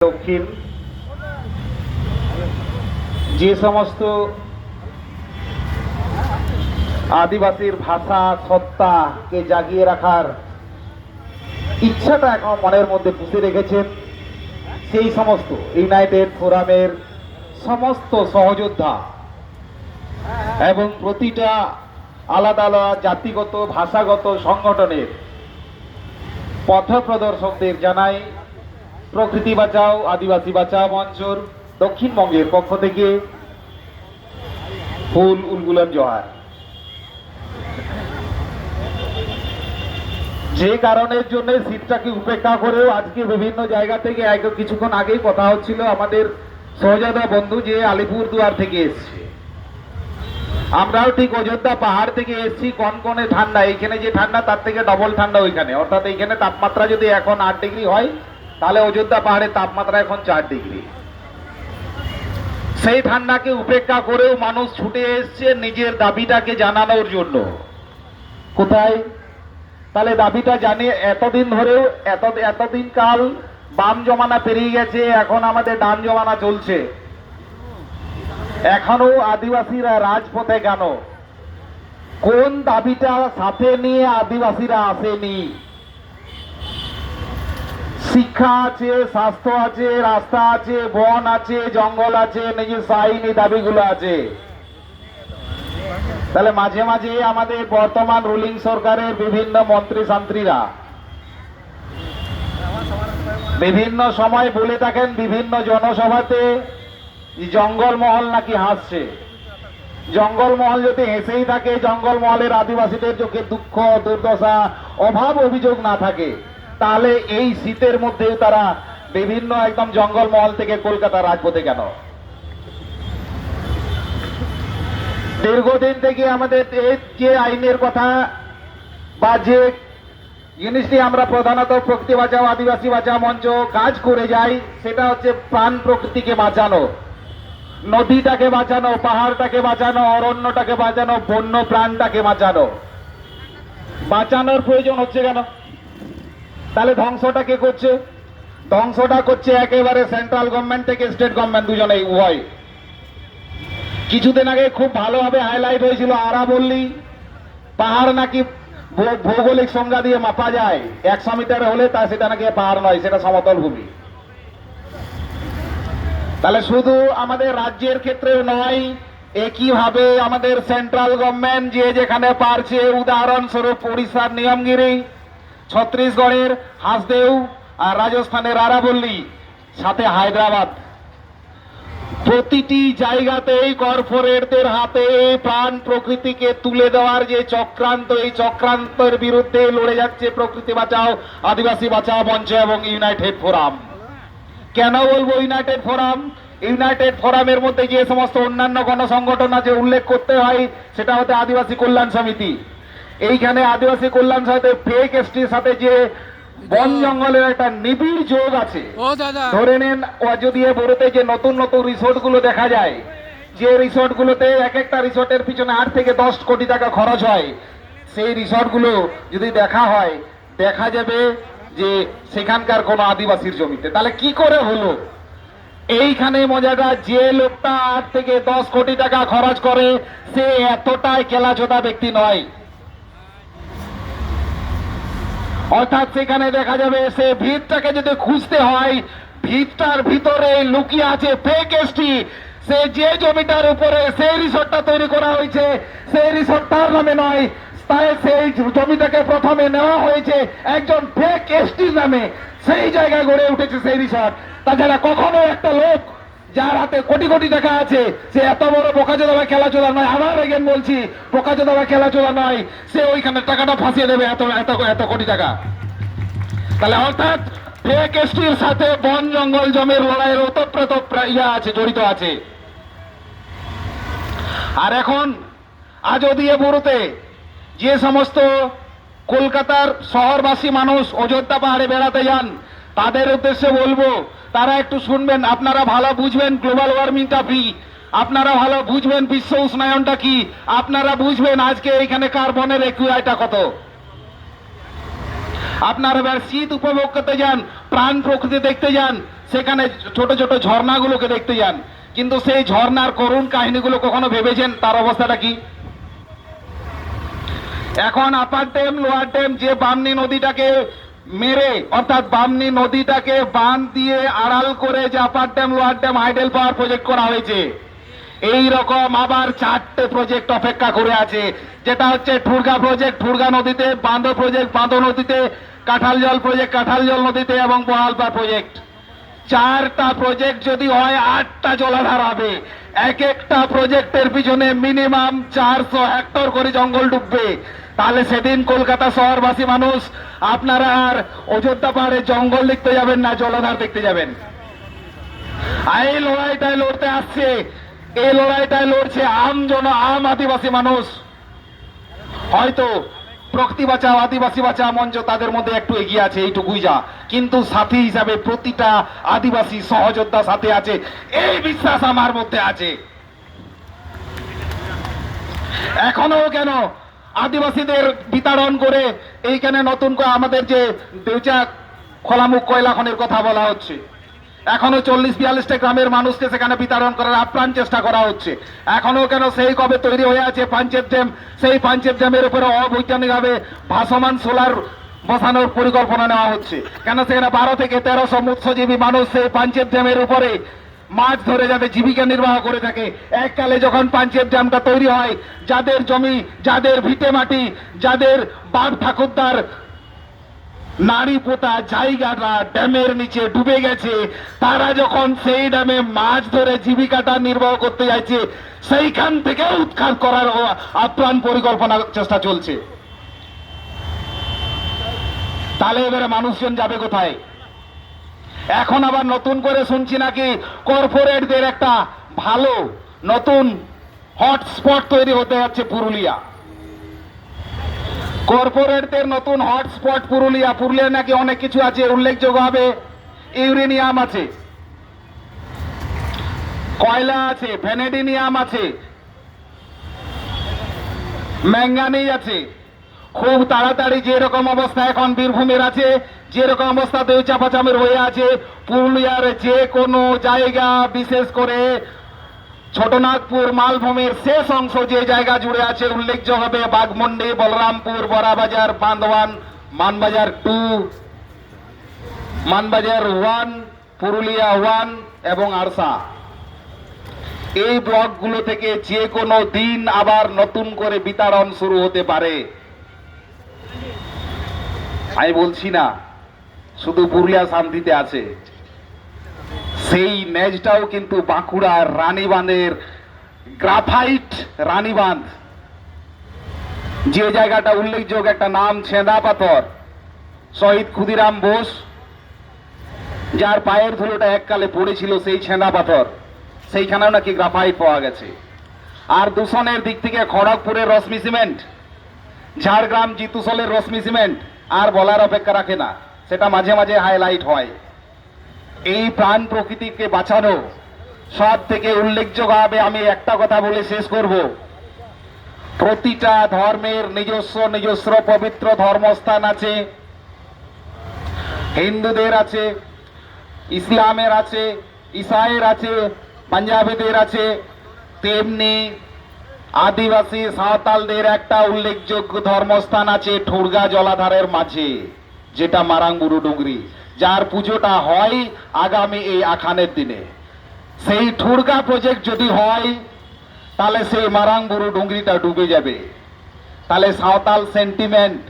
দক্ষিণ যে সমস্ত আদিবাসীর ভাষা সত্তাকে জাগিয়ে রাখার ইচ্ছাটা এখন মনের মধ্যে পুষে রেখেছেন, সেই সমস্ত ইউনাইটেড ফোরামের সমস্ত সহযোদ্ধা এবং প্রতিটা আলাদা আলাদা জাতিগত ভাষাগত সংগঠনের পথপ্রদর্শকদের জানাই প্রকৃতি বাঁচাও আদিবাসী বাঁচাও মঞ্চর দক্ষিণবঙ্গের পক্ষ থেকে ফুল উলগুলান জোহার। যে কারণের জন্য শীতটাকে উপেক্ষা করেও আজকে বিভিন্ন জায়গা থেকে কিছুক্ষণ আগেই কথা হচ্ছিল, আমাদের সহযোদ্ধা বন্ধু যে আলিপুরদুয়ার থেকে এসছে, আমরাও ঠিক অযোধ্যা পাহাড় থেকে এসছি। কনকনে ঠান্ডা, এইখানে যে ঠান্ডা তার থেকে ডবল ঠান্ডা ওইখানে, অর্থাৎ এইখানে তাপমাত্রা যদি এখন 8 ডিগ্রি হয় তাহলে অযোধ্যা পাহাড়ের তাপমাত্রা এখন 4 ডিগ্রি। সেই ঠান্ডাকে উপেক্ষা করেও মানুষ ছুটে এসছে নিজের দাবিটাকে জানানোর জন্য। কোথায়? তাহলে দাবিটা জানিয়ে এতদিন ধরেও এতদিন কাল বাম জমানা পেরিয়ে গেছে, এখন আমাদের ডান জমানা চলছে। এখনো আদিবাসীরা রাজপথে কেন? কোন দাবিটা সাথে নিয়ে আদিবাসীরা আসেনি? শিক্ষা আছে, স্বাস্থ্য আছে, রাস্তা আছে, বন আছে, জঙ্গল আছে, নিজস্ব আইনি দাবিগুলো আছে। তাহলে মাঝে মাঝে আমাদের বর্তমান রুলিং সরকারের বিভিন্ন মন্ত্রী শান্ত্রীরা বিভিন্ন সময় বলে থাকেন বিভিন্ন জনসভাতে জঙ্গলমহল নাকি হাসছে। জঙ্গলমহল যদি হেসেই থাকে, জঙ্গলমহলের আদিবাসীদের চোখে দুঃখ দুর্দশা অভাব অভিযোগ না থাকে, তাহলে এই শীতের মধ্যেও তারা বিভিন্ন একদম জঙ্গলমহল থেকে কলকাতা রাজপথে কেন? দীর্ঘদিন থেকে আমাদের যে আইনের কথা বা যে জিনিসটি আমরা প্রধানত প্রকৃতি বাঁচাও আদিবাসী বাঁচাও মঞ্চ কাজ করে যাই, সেটা হচ্ছে প্রাণ প্রকৃতিকে বাঁচানো, নদীটাকে বাঁচানো, পাহাড়টাকে বাঁচানো, অরণ্যটাকে বাঁচানো, বন্য প্রাণটাকে বাঁচানো। বাঁচানোর প্রয়োজন হচ্ছে কেন? তাহলে ধ্বংসটা কে করছে? ধ্বংসটা করছে একেবারে সেন্ট্রাল গভর্নমেন্ট থেকে স্টেট গভর্নমেন্ট, দুজনেই উভয়। কিছুদিন আগে খুব ভালোভাবে হাইলাইট হয়েছিল আরাবল্লী পাহাড় নাকি ভৌগোলিক সংজ্ঞা দিয়ে মাপা যায় 100 মিটার হলে, তা সেটা নাকি পাহাড় নয়, সেটা সমতল ভূমি। তাহলে শুধু আমাদের রাজ্যের ক্ষেত্রে নয়, একইভাবে আমাদের সেন্ট্রাল গভর্নমেন্ট যে যেখানে পারছে, উদাহরণস্বরূপ উড়িষ্যার নিয়মগিরি, ছত্তিশগড়ের হাসদেও, আর রাজস্থানের আরাবল্লী, সাথে হায়দ্রাবাদ, প্রতিটি জায়গাতেই কর্পোরেটদের হাতে প্রাণ প্রকৃতিকে তুলে দেওয়ার যে চক্রান্ত, এই চক্রান্তের বিরুদ্ধে লড়ে যাচ্ছে প্রকৃতি বাঁচাও আদিবাসী বাঁচাও মঞ্চ এবং ইউনাইটেড ফোরাম। কেন বলবো ইউনাইটেড ফোরাম? ইউনাইটেড ফোরামের মধ্যে যে সমস্ত অন্যান্য গণসংগঠন আছে উল্লেখ করতে হয়, সেটা হচ্ছে আদিবাসী কল্যাণ সমিতি। এইখানে আদিবাসী কল্যাণ সমিতি ফেক এসটির সাথে যে বন জঙ্গলের একটা নিবিড় যোগ আছে। ধরে নেন অযোধ্যা বড়তে যে নতুন নতুন রিসোর্ট গুলো দেখা যায়, যে রিসোর্ট গুলোতে এক একটা রিসোর্টের পিছনে 8 থেকে 10 কোটি টাকা খরচ হয়, সেই রিসোর্ট গুলো যদি দেখা হয়, দেখা যাবে যে সেখানকার কোন আদিবাসীর জমিতে। তাহলে কি করে হলো? এইখানে মজাটা, যে লোকটা 8 থেকে 10 কোটি টাকা খরচ করে সে এতটাই কেলাচোদা ব্যক্তি নয়। অর্থাৎ সেখানে দেখা যাবে সে ভিতটাকে যদি খুঁজতে হয়, ভিতটার ভিতরে লুকিয়ে আছে ফেক এসটি। সে যে জমিটার উপরে সেই রিসোর্টটা তৈরি করা হয়েছে, সেই রিসোর্ট তার নামে নয়, তাই সেই জমিটাকে প্রথমে নেওয়া হয়েছে একজন ফেক এসটির নামে, সেই জায়গায় গড়ে উঠেছে সেই রিসোর্ট। তাছাড়া কখনো একটা লোক যার হাতে কোটি কোটি টাকা আছে সে এত বড় বোকাচোদা বা খেলাচোদা নয়, আমার এগেন বলছি বোকাচোদা বা খেলাচোদা নয়, সে ওইখানে টাকাটা ফাঁসিয়ে দেবে এত এত এত কোটি টাকা। তাহলে অর্থাৎ ফেক এসটির সাথে বন জঙ্গল জমির লড়াইয়ের ওতপ্রোত আছে, জড়িত আছে। আর এখন আযোধ্যা বুড়োতে যে সমস্ত কলকাতার শহরবাসী মানুষ অযোধ্যা পাহাড়ে বেড়াতে যান, তাদের উদ্দেশ্যে বলবো তারা একটু শুনবেন। আপনারা ভালো বুঝবেন গ্লোবাল ওয়ার্মিংটা কি, আপনারা ভালো বুঝবেন বিশ্ব উষ্ণায়নটা কি, আপনারা বুঝবেন আজকে এখানে কার্বনের একুয়াইটা কত। আপনারা শীত উপভোগ করতে যান, প্রাণ প্রকৃতি দেখতে যান, সেখানে ছোট ছোট ঝর্ণাগুলোকে দেখতে যান, কিন্তু সেই ঝর্ণার করুণ কাহিনীগুলো কখনো ভেবেছেন তার অবস্থাটা কি? এখন আপার ড্যাম লোয়ার ড্যাম যে বামনি নদীটাকে মেরে, অর্থাৎ বামনি নদীটাকে বাঁধ দিয়ে আড়াল করে যে upper dam lower dam hydel power project করা হয়েছে, এই রকম আবার 4টে প্রজেক্ট অপেক্ষা করে আছে। যেটা হচ্ছে ঠুরগা প্রজেক্ট ঠুরগা নদীতে, বাঁধো প্রজেক্ট বাঁধো নদীতে, কাঁঠাল জল প্রজেক্ট কাঁঠাল জল নদীতে এবং বহালপাড় প্রজেক্ট। 4টা প্রজেক্ট যদি হয় 8টা জলাধার হবে। এক একটা প্রজেক্টের পিছনে মিনিমাম 400 হেক্টর করে জঙ্গল ডুববে। তাহলে সেদিন কলকাতা শহরবাসী মানুষ আপনারা আর অযোধ্যা পাহাড়ে জঙ্গল দেখতে যাবেন না, জলাধার দেখতে যাবেন। এই লড়াইটায় লড়তে আসছে, এই লড়াইটায় লড়ছে আম আদিবাসী মানুষ। হয়তো প্রকৃতি বাঁচাও আদিবাসী বাঁচাও মঞ্চ তাদের মধ্যে একটু এগিয়ে আছে, এইটুকুই যা, কিন্তু সাথী হিসাবে প্রতিটা আদিবাসী সহযোদ্ধা সাথে আছে, এই বিশ্বাস আমার মধ্যে আছে। এখনো কেন আদিবাসীদের বিতাড়ন করে এইখানে নতুন করে আমাদের যে দেউচা খোলামুখ কয়লা খনির কথা বলা হচ্ছে, এখনো 40-42টা গ্রামের মানুষকে সেখানে বিতরণ করার আপ্রাণ চেষ্টা করা হচ্ছে। এখনো কেন সেই কবে তৈরি হয়ে আছে পাঞ্চেত ড্যাম, সেই পাঞ্চেত ড্যামের উপরে অবৈজ্ঞানিকভাবে ভাসমান সোলার বসানোর পরিকল্পনা নেওয়া হচ্ছে। কেন সেখানে 12 থেকে 1300 মৎস্যজীবী মানুষ সেই পাঞ্চেত ড্যামের উপরে মাছ ধরে যাতে জীবিকা নির্বাহ করে থাকে। এককালে যখন পাঞ্চেত ড্যামটা তৈরি হয়, যাদের জমি, যাদের ভিটে মাটি, যাদের বাপ ঠাকুরদার নারী পোতা জায়গাটা ড্যামের নিচে ডুবে গেছে, তারা যখন সেই ড্যামে মাছ ধরে জীবিকাটা নির্বাহ করতে যাচ্ছে, সেইখান থেকে উৎখাত করার আপ্রাণ পরিকল্পনা চেষ্টা চলছে। তাহলে এবারে মানুষজন যাবে কোথায়? এখন আবার নতুন করে শুনছি নাকি কর্পোরেটদের একটা ভালো নতুন হটস্পট তৈরি হতে যাচ্ছে পুরুলিয়া। কর্পোরেটদের নতুন হটস্পট পুরুলিয়া। পুরুলিয়া নাকি অনেক কিছু আছে, উল্লেখযোগ্য হবে ইউরেনিয়াম আছে, কয়লা আছে, ভ্যানেডিনিয়াম আছে, ম্যাঙ্গানিজ আছে। খুব তাড়াতাড়ি যেরকম অবস্থা এখন বীরভূমের আছে, যেরকম অবস্থা দেউচাপাচামের হয়ে আছে, পুরুলিয়ার যে কোনো জায়গা, বিশেষ করে ছোটনাগপুর মালভূমির শেষ অংশ যে জায়গা জুড়ে আছে, উল্লেখযোগ্য হবে বাঘমুন্ডি, বলরামপুর, বড়াবাজার, বান্দওয়ান, মানবাজার 2, মানবাজার 1, পুরুলিয়া 1 এবং আরসা। এই ব্লকগুলো থেকে যে কোনো দিন আবার নতুন করে বিতরণ শুরু হতে পারে। আমি বলছি না শুধু পুরুলিয়া শান্তিতে আছে, সেই ন্যাজটাও কিন্তু বাঁকুড়ার রানীবাঁধের গ্রাফাইট রানীবাঁধ, যে জায়গাটা উল্লেখযোগ্য একটা নাম ছেঁদা পাথর, শহীদ ক্ষুদিরাম বোস যার পায়ের ধুলোটা এককালে পড়েছিল সেই ছেঁদা পাথর, সেইখানেও নাকি গ্রাফাইট পাওয়া গেছে। আর দূষণের দিক থেকে খড়গপুরের রশ্মি সিমেন্ট, ঝাড়গ্রাম জিতুসলের রশ্মি সিমেন্ট আর বলার অপেক্ষা রাখে না, সেটা মাঝে মাঝে হাইলাইট হয়। এই প্রাণ প্রকৃতিকে বাঁচানো সব থেকে উল্লেখযোগ্য হবে। আমি একটা কথা বলে শেষ করব, প্রতিটা ধর্মের নিজস্ব নিজস্ব পবিত্র ধর্মস্থান আছে। হিন্দুদের আছে, ইসলামের আছে, ইসাইয়ের আছে, পাঞ্জাবিদের আছে, তেমনি আদিবাসী সাঁওতালদের একটা উল্লেখযোগ্য ধর্মস্থান আছে ঠুরগা জলাধারের মাঝে, যেটা মারাংবুরু ডুংরি, যার পুজোটা হয় আগামী এই আখানের দিনে। সেই ঠুরগা প্রজেক্ট যদি হয়, তাহলে সেই মারাংবুরু ডুংরিটা ডুবে যাবে। তাহলে সাঁওতাল সেন্টিমেন্ট,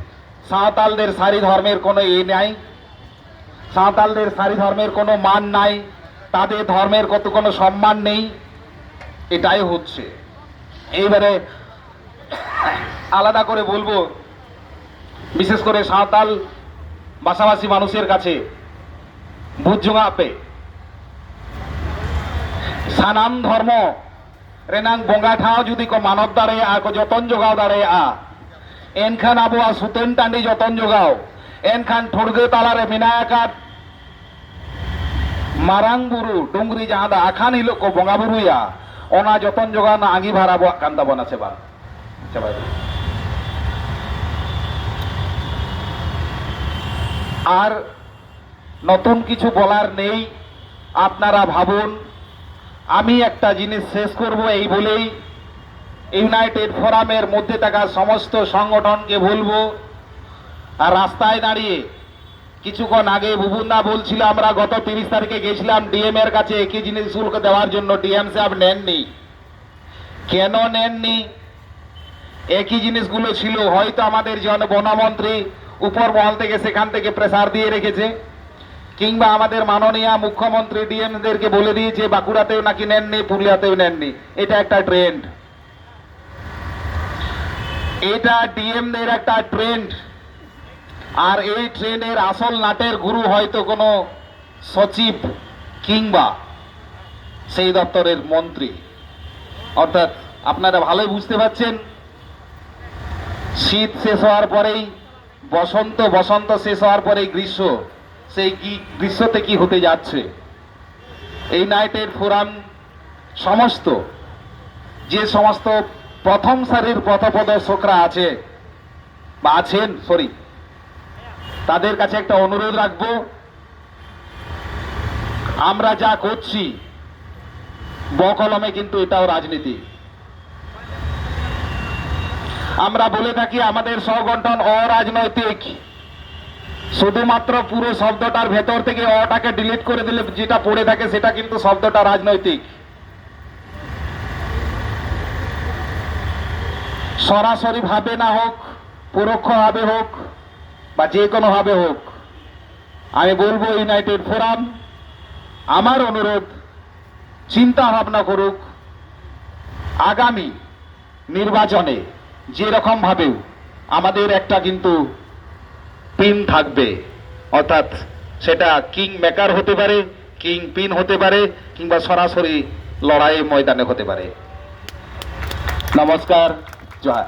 সাঁওতালদের সারি ধর্মের কোনো নাই, সাঁওতালদের সারি ধর্মের কোনো মান নাই, তাদের ধর্মের কত কোনো সম্মান নেই, এটাই হচ্ছে। এইবারে আলাদা করে বলবো, বিশেষ করে সাঁওতাল ভাষাভাষী মানুষের কাছে বুঝজুঙাপে সানাম ধর্ম রেনাং বঙ্গা ঠাও যদি কো মানব দাঁড়ে কো যতন যোগাও দাঁড়ে এনখান আবহাওয়া সুতেন টান্ডি যতন যোগাও, এনখান ঠুড়গে তালারে বিনায়কাত মারাংবুরু ডুংরি যাহাদা আখান হিলো কো বঙ্গা বুরুয়া ওনা যতন যোগাও না আগি ভাড়াবো কান্দাবনা সেবা সেবা। আর নতুন কিছু বলার নেই, আপনারা ভাবুন। আমি একটা জিনিস শেষ করব এই বলেই ইউনাইটেড ফোরামের মধ্যে থাকা সমস্ত সংগঠনকে বলবো, আর রাস্তায় দাঁড়িয়ে কিছুক্ষণ আগে বুবুনদা বলছিল আমরা গত 30 তারিখে গেছিলাম ডিএম এর কাছে একই জিনিস শুল্ক দেওয়ার জন্য, ডিএম সাহেব নেননি। কেন নেননি? একই জিনিসগুলো ছিল, হয়তো আমাদের জন বনমন্ত্রী উপর মহল থেকে সেখান থেকে প্রেসার দিয়ে রেখেছে, কিংবা আমাদের মাননীয় মুখ্যমন্ত্রী ডিএমদেরকে বলে দিয়েছে বাঁকুড়াতেও নাকি নেননি, পুরুলিয়াতেও নেননি। এটা একটা ট্রেন্ড, এটা ডিএমদের একটা ট্রেন্ড। আর এই ট্রেনের আসল নাটের গুরু হয়তো কোনো সচিব কিংবা সেই দপ্তরের মন্ত্রী। অর্থাৎ আপনারা ভালোই বুঝতে পারছেন, শীত শেষ হওয়ার পরেই বসন্ত, বসন্ত শেষ হওয়ার পরেই গ্রীষ্ম, সেই গ্রীষ্মতে কি হতে যাচ্ছে। ইউনাইটেড ফোরাম সমস্ত যে সমস্ত প্রথম সারির পথপ্রদর্শকরা আছে বা আছেন, তাদের কাছে একটা অনুরোধ রাখবো, আমরা যা করছি বকলমে কিন্তু এটাও রাজনীতি। আমরা বলে থাকি আমাদের সংগঠন অরাজনৈতিক, শুধুমাত্র পুরো শব্দটার ভেতর থেকে অটাকে ডিলিট করে দিলে যেটা পড়ে থাকে সেটা কিন্তু শব্দটা রাজনৈতিক। সরাসরি ভাবে না হোক, পরোক্ষ ভাবে হোক বা যে কোনো ভাবে হোক, আমি বলবো ইউনাইটেড ফোরাম, আমার অনুরোধ, চিন্তা ভাবনা করুক আগামী নির্বাচনে যেরকম ভাবেও আমাদের একটা কিন্তু পিন থাকবে, অর্থাৎ সেটা কিং মেকার হতে পারে, কিং পিন হতে পারে, কিংবা সরাসরি লড়াই ময়দানে হতে পারে। নমস্কার, জয়।